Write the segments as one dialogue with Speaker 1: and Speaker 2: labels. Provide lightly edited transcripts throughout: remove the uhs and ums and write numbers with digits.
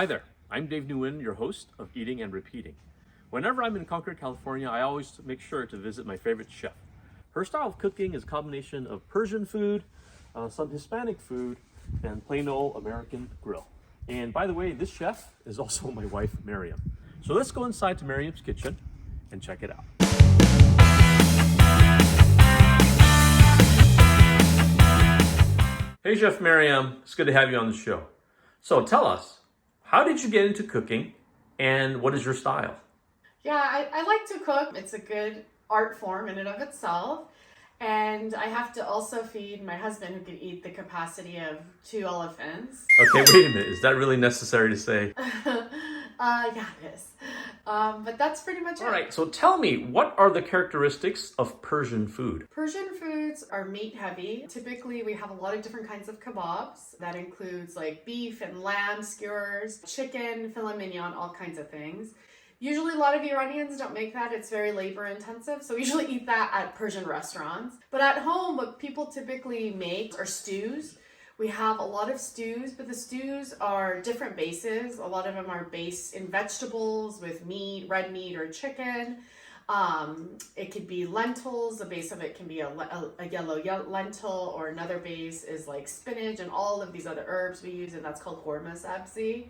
Speaker 1: Hi there, I'm Dave Nguyen, your host of Eating and Repeating. Whenever I'm in Concord, California, I always make sure to visit my favorite chef. Her style of cooking is a combination of Persian food, some Hispanic food, and plain old American grill. And by the way, this chef is also my wife, Maryam. So let's go inside to Maryam's kitchen and check it out. Hey Chef Maryam, it's good to have you on the show. So tell us, how did you get into cooking and what is your style?
Speaker 2: Yeah, I like to cook. It's a good art form in and of itself. And I have to also feed my husband, who can eat the capacity of 2 elephants.
Speaker 1: Okay, wait a minute. Is that really necessary to say?
Speaker 2: Yeah, it is. But that's pretty much it.
Speaker 1: All right, so tell me, what are the characteristics of Persian food?
Speaker 2: Persian foods are meat heavy. Typically, we have a lot of different kinds of kebabs. That includes like beef and lamb skewers, chicken, filet mignon, all kinds of things. Usually a lot of Iranians don't make that. It's very labor intensive. So we usually eat that at Persian restaurants. But at home, what people typically make are stews. We have a lot of stews, but the stews are different bases. A lot of them are based in vegetables with meat, red meat or chicken. It could be lentils. The base of it can be a yellow lentil, or another base is like spinach and all of these other herbs we use, and that's called horma sabzi.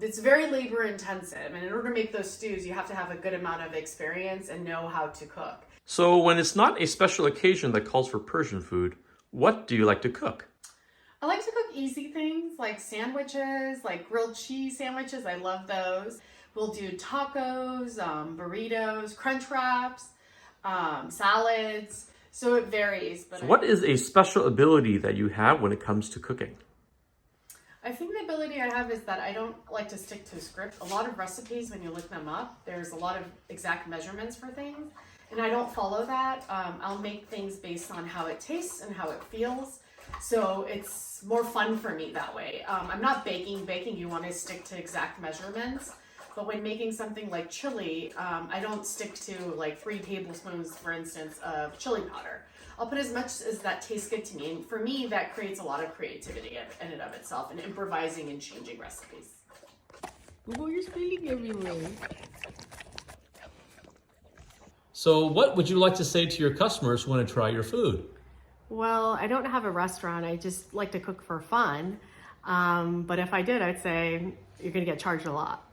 Speaker 2: It's very labor intensive, and in order to make those stews, you have to have a good amount of experience and know how to cook.
Speaker 1: So when it's not a special occasion that calls for Persian food, what do you like to cook?
Speaker 2: I like to cook easy things like sandwiches, like grilled cheese sandwiches. I love those. We'll do tacos, burritos, crunch wraps, salads. So it varies. But
Speaker 1: So what is a special ability that you have when it comes to cooking?
Speaker 2: I think the ability I have is that I don't like to stick to a script. A lot of recipes, when you look them up, there's a lot of exact measurements for things, and I don't follow that. I'll make things based on how it tastes and how it feels. So it's more fun for me that way. I'm not baking. Baking, you want to stick to exact measurements. But when making something like chili, I don't stick to like 3 tablespoons, for instance, of chili powder. I'll put as much as that tastes good to me. And for me, that creates a lot of creativity in and of itself, and improvising and changing recipes.
Speaker 3: Oh, you're spilling everywhere.
Speaker 1: So what would you like to say to your customers who want to try your food?
Speaker 2: Well, I don't have a restaurant. I just like to cook for fun. But if I did, I'd say you're going to get charged a lot.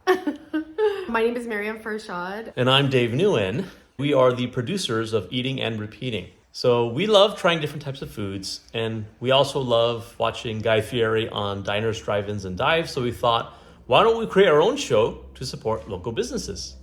Speaker 2: My name is Maryam Farshad.
Speaker 1: And I'm Dave Nguyen. We are the producers of Eating and Repeating. So we love trying different types of foods, and we also love watching Guy Fieri on diners, drive-ins, and dives. So we thought, why don't we create our own show to support local businesses?